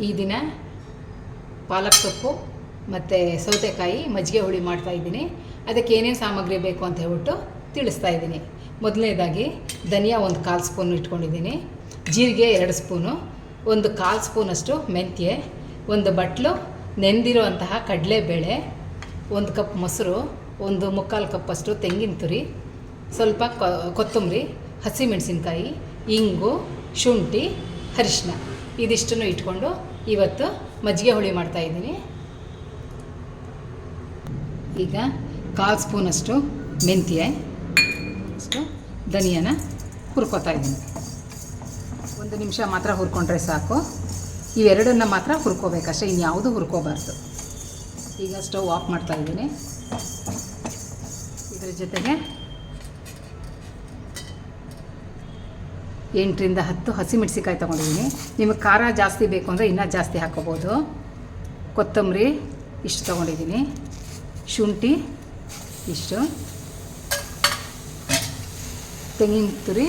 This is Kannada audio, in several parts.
ಈ ದಿನ ಪಾಲಕ್ ಸೊಪ್ಪು ಮತ್ತು ಸೌತೆಕಾಯಿ ಮಜ್ಜಿಗೆ ಹುಳಿ ಮಾಡ್ತಾಯಿದ್ದೀನಿ. ಅದಕ್ಕೆ ಏನೇನು ಸಾಮಗ್ರಿ ಬೇಕು ಅಂತ ಹೇಳ್ಬಿಟ್ಟು ತಿಳಿಸ್ತಾ ಇದ್ದೀನಿ. ಮೊದಲನೇದಾಗಿ ಧನಿಯಾ 1/4 ಸ್ಪೂನ್ ಇಟ್ಕೊಂಡಿದ್ದೀನಿ, ಜೀರಿಗೆ 2 ಸ್ಪೂನು, 1/4 ಸ್ಪೂನಷ್ಟು ಮೆಂತ್ಯ, 1 ಬಟ್ಲು ನೆಂದಿರೋ ಅಂತಹ ಕಡಲೆಬೇಳೆ, 1 ಕಪ್ ಮೊಸರು, 1/4 ಕಪ್ಪಷ್ಟು ತೆಂಗಿನ ತುರಿ, ಸ್ವಲ್ಪ ಕೊತ್ತಂಬರಿ, ಹಸಿಮೆಣಸಿನ್ಕಾಯಿ, ಇಂಗು, ಶುಂಠಿ, ಅರಿಶಿನ ಇದಿಷ್ಟನ್ನು ಇಟ್ಕೊಂಡು ಇವತ್ತು ಮಜ್ಜಿಗೆ ಹುಳಿ ಮಾಡ್ತಾಯಿದ್ದೀನಿ. ಈಗ 1/4 ಸ್ಪೂನಷ್ಟು ಮೆಂತ್ಯ, ಅಷ್ಟು ಧನಿಯಾನ ಹುರ್ಕೋತಾ ಇದ್ದೀನಿ. 1 ನಿಮಿಷ ಮಾತ್ರ ಹುರ್ಕೊಂಡ್ರೆ ಸಾಕು. ಇವೆರಡನ್ನು ಮಾತ್ರ ಹುರ್ಕೋಬೇಕಷ್ಟೇ, ಇನ್ಯಾವುದು ಹುರ್ಕೋಬಾರ್ದು. ಈಗ ಸ್ಟವ್ ಆಫ್ ಮಾಡ್ತಾಯಿದ್ದೀನಿ. ಇದರ ಜೊತೆಗೆ 8ರಿಂದ 10 ಹಸಿಮೆಣಸಿಕಾಯಿ ತೊಗೊಂಡಿದ್ದೀನಿ. ನಿಮಗೆ ಖಾರ ಜಾಸ್ತಿ ಬೇಕು ಅಂದರೆ ಇನ್ನೂ ಜಾಸ್ತಿ ಹಾಕ್ಕೋಬೋದು. ಕೊತ್ತಂಬರಿ ಇಷ್ಟು ತೊಗೊಂಡಿದ್ದೀನಿ, ಶುಂಠಿ ಇಷ್ಟು, ತೆಂಗಿನ ತುರಿ,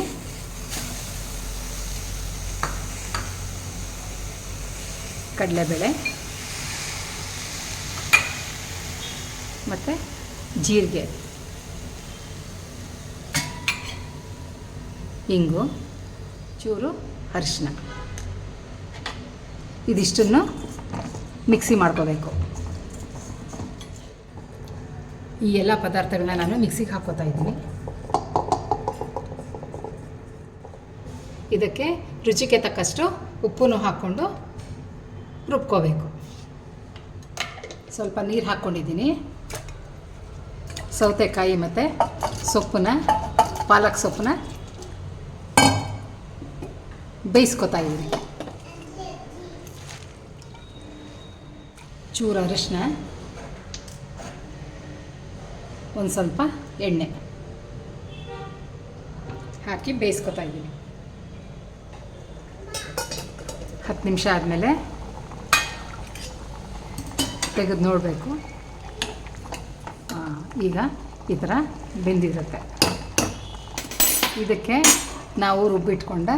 ಕಡಲೆಬೇಳೆ ಮತ್ತು ಜೀರಿಗೆ, ಇಂಗು, ಚೂರು ಅರಿಶಿನ ಇದಿಷ್ಟನ್ನು ಮಿಕ್ಸಿ ಮಾಡ್ಕೋಬೇಕು. ಈ ಎಲ್ಲ ಪದಾರ್ಥಗಳನ್ನ ನಾನು ಮಿಕ್ಸಿಗೆ ಹಾಕ್ಕೋತಾ ಇದ್ದೀನಿ. ಇದಕ್ಕೆ ರುಚಿಗೆ ತಕ್ಕಷ್ಟು ಉಪ್ಪನ್ನು ಹಾಕ್ಕೊಂಡು ರುಬ್ಕೋಬೇಕು. ಸ್ವಲ್ಪ ನೀರು ಹಾಕ್ಕೊಂಡಿದ್ದೀನಿ. ಸೌತೆಕಾಯಿ ಮತ್ತು ಪಾಲಕ್ ಸೊಪ್ಪನ್ನ ಬೇಯಿಸ್ಕೊತಾ ಇದ್ದೀನಿ. ಚೂರು ಅರಿಶಿನ, ಒಂದು ಸ್ವಲ್ಪ ಎಣ್ಣೆ ಹಾಕಿ ಬೇಯಿಸ್ಕೊತಾ ಇದ್ದೀನಿ. 10 ನಿಮಿಷ ಆದಮೇಲೆ ತೆಗೆದು ನೋಡಬೇಕು. ಈಗ ಈ ಥರ ಬೆಂದಿರುತ್ತೆ. ಇದಕ್ಕೆ ನಾವು ರುಬ್ಬಿಟ್ಕೊಂಡ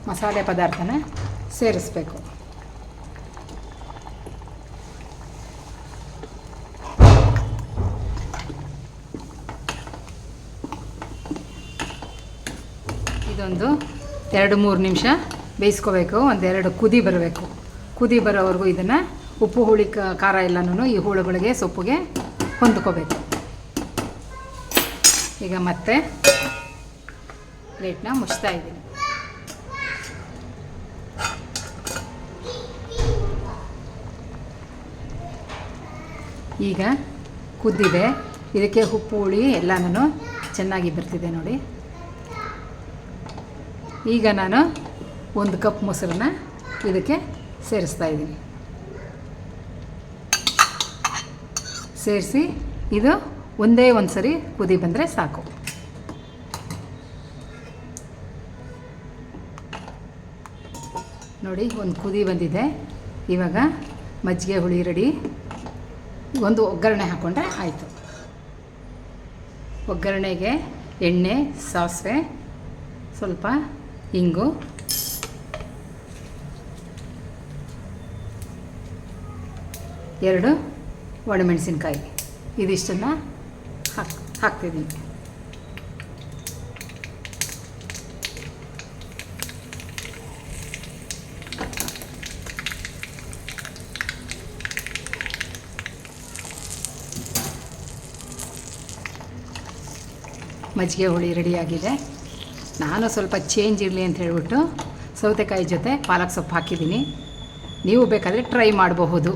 ಮಸಾಲೆ ಪದಾರ್ಥನ ಸೇರಿಸ್ಬೇಕು. ಇದೊಂದು 2-3 ನಿಮಿಷ ಬೇಯಿಸ್ಕೋಬೇಕು. 1-2 ಕುದಿ ಬರಬೇಕು. ಕುದಿ ಬರೋವರೆಗೂ ಇದನ್ನು ಉಪ್ಪು ಹುಳಿ ಖಾರ ಎಲ್ಲನೂ ಈ ಹುಳುಗಳಿಗೆ ಸೊಪ್ಪಿಗೆ ಹೊಂದ್ಕೋಬೇಕು. ಈಗ ಮತ್ತೆ ಪ್ಲೇಟ್ನ ಮುಚ್ತಾ ಇದ್ದೀನಿ. ಈಗ ಕುದ್ದಿದೆ. ಇದಕ್ಕೆ ಉಪ್ಪು ಹುಳಿ ಎಲ್ಲನೂ ಚೆನ್ನಾಗಿ ಬರ್ತಿದೆ ನೋಡಿ. ಈಗ ನಾನು 1 ಕಪ್ ಮೊಸರನ್ನ ಇದಕ್ಕೆ ಸೇರಿಸ್ತಾ ಇದ್ದೀನಿ. ಸೇರಿಸಿ ಇದು ಒಂದೇ ಒಂದು ಸರಿ ಕುದಿ ಬಂದರೆ ಸಾಕು. ನೋಡಿ, ಒಂದು ಕುದಿ ಬಂದಿದೆ. ಇವಾಗ ಮಜ್ಜಿಗೆ ಹುಳಿ ರೆಡಿ. ಒಂದು ಒಗ್ಗರಣೆ ಹಾಕ್ಕೊಂಡ್ರೆ ಆಯಿತು. ಒಗ್ಗರಣೆಗೆ ಎಣ್ಣೆ, ಸಾಸಿವೆ, ಸ್ವಲ್ಪ ಇಂಗು, ಎರಡು ಒಣಮೆಣಸಿನ್ಕಾಯಿ ಇದಿಷ್ಟನ್ನು ಹಾಕ್ತಿದ್ದೀನಿ. ಮಜ್ಜಿಗೆ ಹುಳಿ ರೆಡಿಯಾಗಿದೆ. ನಾನು ಸ್ವಲ್ಪ ಚೇಂಜ್ ಇರಲಿ ಅಂತ ಹೇಳ್ಬಿಟ್ಟು ಸೌತೆಕಾಯಿ ಜೊತೆ ಪಾಲಕ್ ಸೊಪ್ಪು ಹಾಕಿದ್ದೀನಿ. ನೀವು ಬೇಕಾದರೆ ಟ್ರೈ ಮಾಡಬಹುದು.